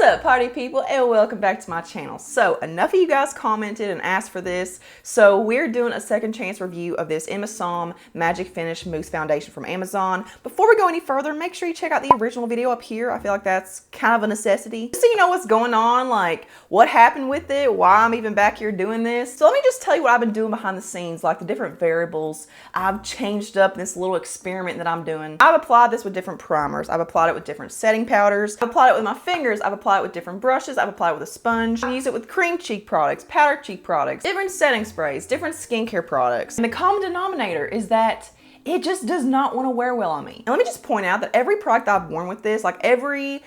What's up, party people, and welcome back to my channel. So enough of you guys commented and asked for this, so we're doing a second chance review of this Asam Magic Finish Mousse Foundation from Amazon. Before we go any further, make sure you check out the original video up here. I feel like that's kind of a necessity. Just so you know what's going on, like what happened with it, why I'm even back here doing this. So let me just tell you what I've been doing behind the scenes, like the different variables I've changed up in this little experiment that I'm doing. I've applied this with different primers. I've applied it with different setting powders. I've applied it with my fingers. I've applied it with different brushes. I've applied it with a sponge. I've used it with cream cheek products, powdered cheek products, different setting sprays, different skincare products. And the common denominator is that it just does not want to wear well on me. And let me just point out that every product I've worn with this, like every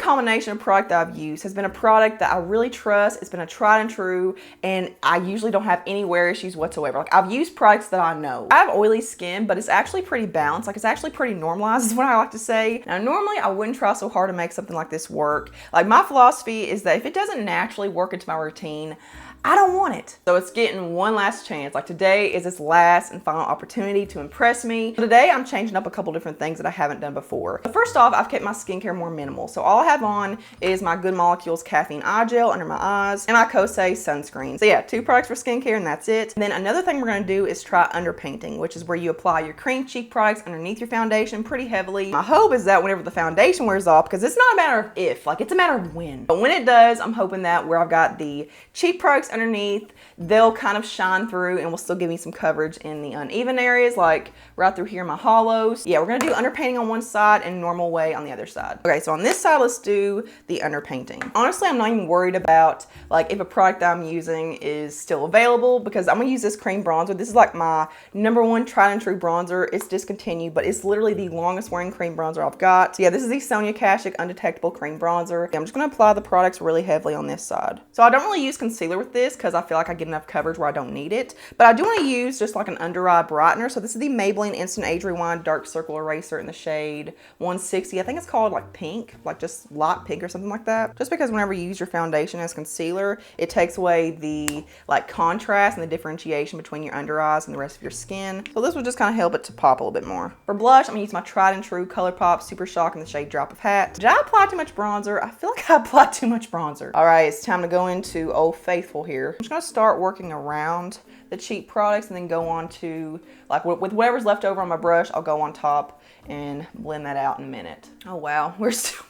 combination of product that I've used has been a product that I really trust. It's been a tried and true, and I usually don't have any wear issues whatsoever. Like I've used products that I know. I have oily skin, but it's actually pretty balanced. Like it's actually pretty normalized is what I like to say. Now normally I wouldn't try so hard to make something like this work. Like my philosophy is that if it doesn't naturally work into my routine, I don't want it. So it's getting one last chance. Like today is its last and final opportunity to impress me. Today I'm changing up a couple different things that I haven't done before. But first off, I've kept my skincare more minimal. So all I have on is my Good Molecules caffeine eye gel under my eyes and my Colorstay sunscreen. So yeah, 2 products for skincare and that's it. And then another thing we're gonna do is try underpainting, which is where you apply your cream cheek products underneath your foundation pretty heavily. My hope is that whenever the foundation wears off, because it's not a matter of if, like it's a matter of when. But when it does, I'm hoping that where I've got the cheek products underneath, they'll kind of shine through and will still give me some coverage in the uneven areas, like right through here in my hollows. Yeah, we're gonna do underpainting on one side and normal way on the other side. Okay, so on this side, let's do the underpainting. Honestly, I'm not even worried about like if a product that I'm using is still available, because I'm gonna use this cream bronzer. This is like my #1 tried and true bronzer. It's discontinued, but it's literally the longest wearing cream bronzer I've got. So yeah, this is the Sonia Kashuk Undetectable Cream Bronzer. I'm just gonna apply the products really heavily on this side. So I don't really use concealer with this because I feel like I get enough coverage where I don't need it. But I do want to use just like an under eye brightener. So this is the Maybelline Instant Age Rewind Dark Circle Eraser in the shade 160. I think it's called like pink, like just light pink or something like that. Just because whenever you use your foundation as concealer, it takes away the like contrast and the differentiation between your under eyes and the rest of your skin. So this will just kind of help it to pop a little bit more. For blush, I'm gonna use my tried and true ColourPop Super Shock in the shade Drop of Hat. Did I apply too much bronzer? I feel like I applied too much bronzer. All right, it's time to go into Old Faithful here. I'm just gonna start working around the cheek products and then go on to, like with whatever's left over on my brush, I'll go on top and blend that out in a minute. Oh wow, we're still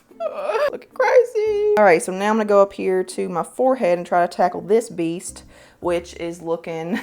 looking crazy. All right, so now I'm gonna go up here to my forehead and try to tackle this beast, which is looking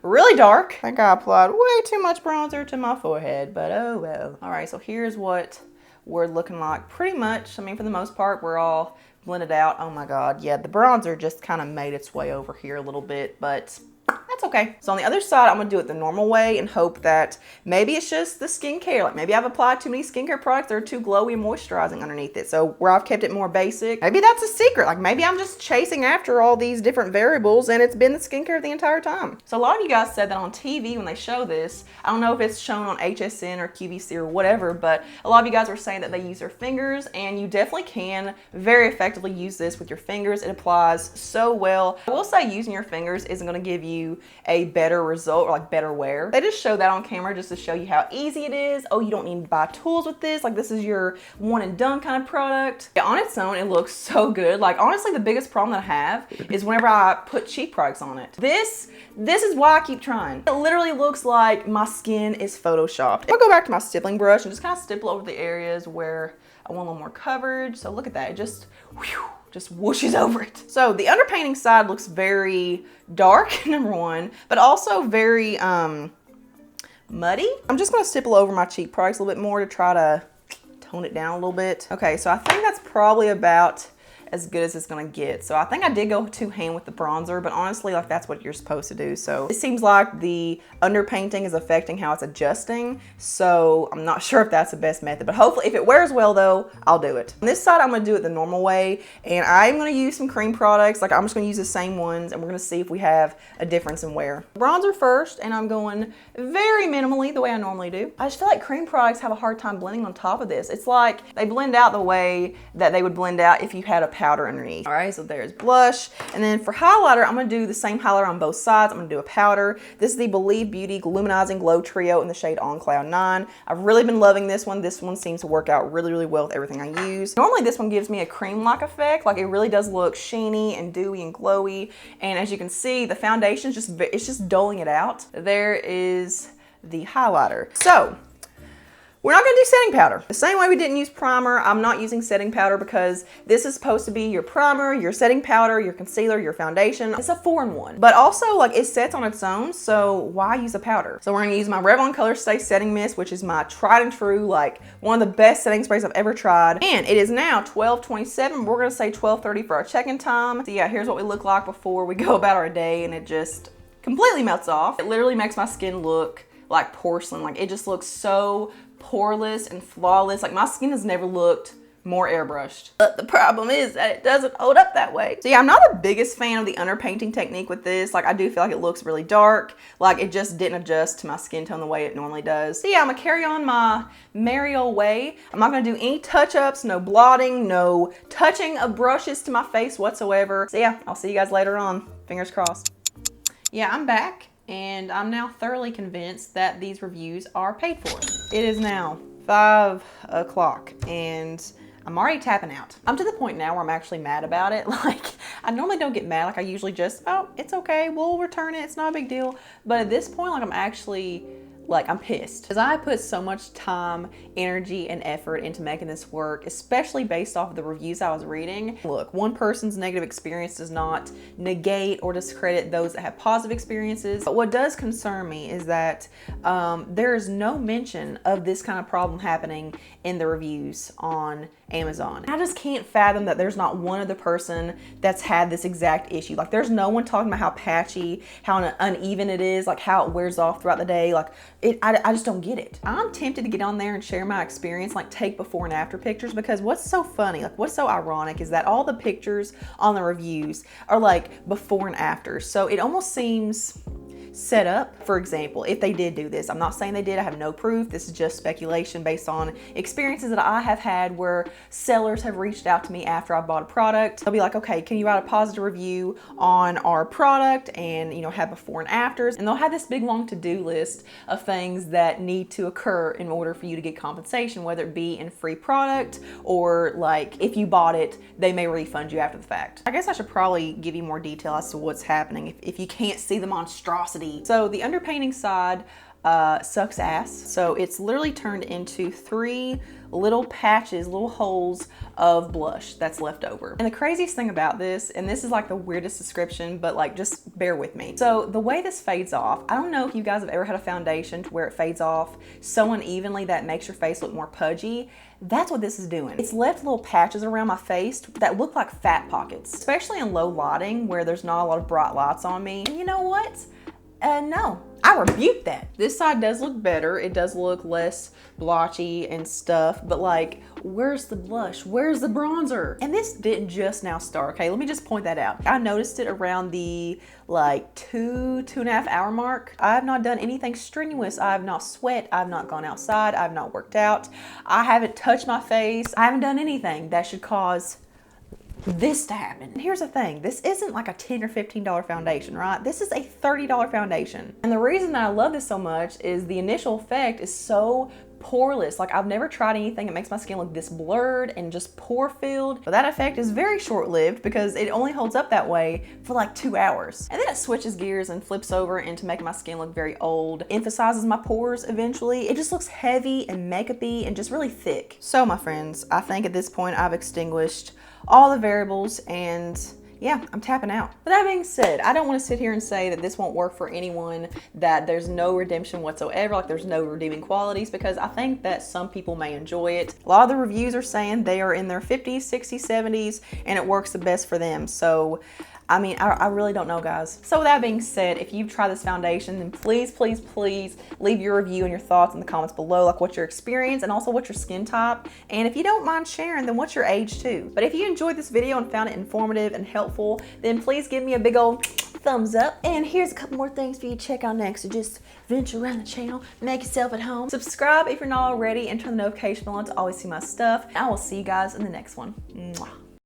really dark. I think I applied way too much bronzer to my forehead, but oh well. All right, so here's what we're looking like pretty much. I mean, for the most part, we're all blended out. Oh my God, yeah, the bronzer just kind of made its way over here a little bit, but that's okay. So on the other side, I'm gonna do it the normal way and hope that maybe it's just the skincare. Like maybe I've applied too many skincare products that are too glowy and moisturizing underneath it. So where I've kept it more basic, maybe that's a secret. Like maybe I'm just chasing after all these different variables and it's been the skincare the entire time. So a lot of you guys said that on TV when they show this, I don't know if it's shown on HSN or QVC or whatever, but a lot of you guys were saying that they use their fingers, and you definitely can very effectively use this with your fingers. It applies so well. I will say using your fingers isn't gonna give you a better result or like better wear. They just show that on camera just to show you how easy it is. Oh, you don't need to buy tools with this. Like this is your one and done kind of product. Yeah, on its own, it looks so good. Like honestly, the biggest problem that I have is whenever I put cheek products on it. This is why I keep trying. It literally looks like my skin is photoshopped. I'll go back to my stippling brush and just kind of stipple over the areas where I want a little more coverage. So look at that, it just, whew, just whooshes over it. So the underpainting side looks very dark, #1, but also very muddy. I'm just gonna stipple over my cheek products a little bit more to try to tone it down a little bit. Okay, so I think that's probably about as good as it's gonna get. So I think I did go 2-hand with the bronzer, but honestly, like that's what you're supposed to do. So it seems like the underpainting is affecting how it's adjusting. So I'm not sure if that's the best method, but hopefully if it wears well though, I'll do it. On this side, I'm gonna do it the normal way, and I'm gonna use some cream products. Like I'm just gonna use the same ones, and we're gonna see if we have a difference in wear. Bronzer first, and I'm going very minimally the way I normally do. I just feel like cream products have a hard time blending on top of this. It's like they blend out the way that they would blend out if you had a powder underneath. All right, so there's blush. And then for highlighter, I'm gonna do the same highlighter on both sides. I'm gonna do a powder. This is the Believe Beauty Luminizing Glow Trio in the shade On Cloud 9. I've really been loving this one. This one seems to work out really, really well with everything I use. Normally this one gives me a cream-like effect. Like it really does look sheeny and dewy and glowy. And as you can see, the foundation it's just doling it out. There is the highlighter. So we're not gonna do setting powder. The same way we didn't use primer, I'm not using setting powder because this is supposed to be your primer, your setting powder, your concealer, your foundation. It's a 4-in-1. But also, like, it sets on its own, so why use a powder? So we're gonna use my Revlon Colorstay Setting Mist, which is my tried and true, like, one of the best setting sprays I've ever tried. And it is now 12:27. We're gonna say 12:30 for our check-in time. So yeah, here's what we look like before we go about our day, and it just completely melts off. It literally makes my skin look like porcelain. Like, it just looks so poreless and flawless. Like, my skin has never looked more airbrushed. But the problem is that it doesn't hold up that way. So yeah, I'm not the biggest fan of the underpainting technique with this. Like, I do feel like it looks really dark. Like, it just didn't adjust to my skin tone the way it normally does. So yeah, I'm gonna carry on my merry old way. I'm not gonna do any touch-ups, no blotting, no touching of brushes to my face whatsoever. So yeah, I'll see you guys later on. Fingers crossed. Yeah, I'm back. And I'm now thoroughly convinced that these reviews are paid for. It is now 5 o'clock and I'm already tapping out. I'm to the point now where I'm actually mad about it. Like, I normally don't get mad. Like, I usually just, oh, it's okay, we'll return it, it's not a big deal. But at this point, like, I'm actually, like, I'm pissed. Because I put so much time, energy, and effort into making this work, especially based off of the reviews I was reading. Look, one person's negative experience does not negate or discredit those that have positive experiences. But what does concern me is that there is no mention of this kind of problem happening in the reviews on Amazon. I just can't fathom that there's not one other person that's had this exact issue. Like, there's no one talking about how patchy, how uneven it is, like how it wears off throughout the day. Like, I just don't get it. I'm tempted to get on there and share my experience, like take before and after pictures, because what's so funny, like what's so ironic is that all the pictures on the reviews are like before and after. So it almost seems set up. For example, if they did do this, I'm not saying they did, I have no proof, this is just speculation based on experiences that I have had where sellers have reached out to me after I bought a product. They'll be like, okay, can you write a positive review on our product and, you know, have before and afters, and they'll have this big long to-do list of things that need to occur in order for you to get compensation, whether it be in free product or like if you bought it, they may refund you after the fact. I guess I should probably give you more detail as to what's happening if you can't see the monstrosity. So the underpainting side sucks ass. So it's literally turned into 3 little patches, little holes of blush that's left over. And the craziest thing about this, and this is like the weirdest description, but like just bear with me. So the way this fades off, I don't know if you guys have ever had a foundation to where it fades off so unevenly that it makes your face look more pudgy. That's what this is doing. It's left little patches around my face that look like fat pockets, especially in low lighting where there's not a lot of bright lights on me. And you know what? No, I rebuke that. This side does look better. It does look less blotchy and stuff, but like, where's the blush? Where's the bronzer? And this didn't just now start, okay? Let me just point that out. I noticed it around the like 2.5 hour mark. I have not done anything strenuous. I have not sweat. I have not gone outside. I have not worked out. I haven't touched my face. I haven't done anything that should cause this to happen. Here's the thing, this isn't like a $10 or $15 foundation, right? This is a $30 foundation. And the reason that I love this so much is the initial effect is so poreless. Like, I've never tried anything that makes my skin look this blurred and just pore filled. But that effect is very short-lived because it only holds up that way for like 2 hours. And then it switches gears and flips over into making my skin look very old, emphasizes my pores eventually. It just looks heavy and makeup-y and just really thick. So my friends, I think at this point I've extinguished all the variables and yeah, I'm tapping out. But that being said, I don't want to sit here and say that this won't work for anyone, that there's no redemption whatsoever, like there's no redeeming qualities, because I think that some people may enjoy it. A lot of the reviews are saying they are in their 50s, 60s, 70s, and it works the best for them. So I mean, I really don't know, guys. So with that being said, if you've tried this foundation, then please, please, please leave your review and your thoughts in the comments below, like what's your experience and also what's your skin type. And if you don't mind sharing, then what's your age too. But if you enjoyed this video and found it informative and helpful, then please give me a big old thumbs up. And here's a couple more things for you to check out next. So just venture around the channel, make yourself at home. Subscribe if you're not already, and turn the notification bell on to always see my stuff. I will see you guys in the next one. Mwah.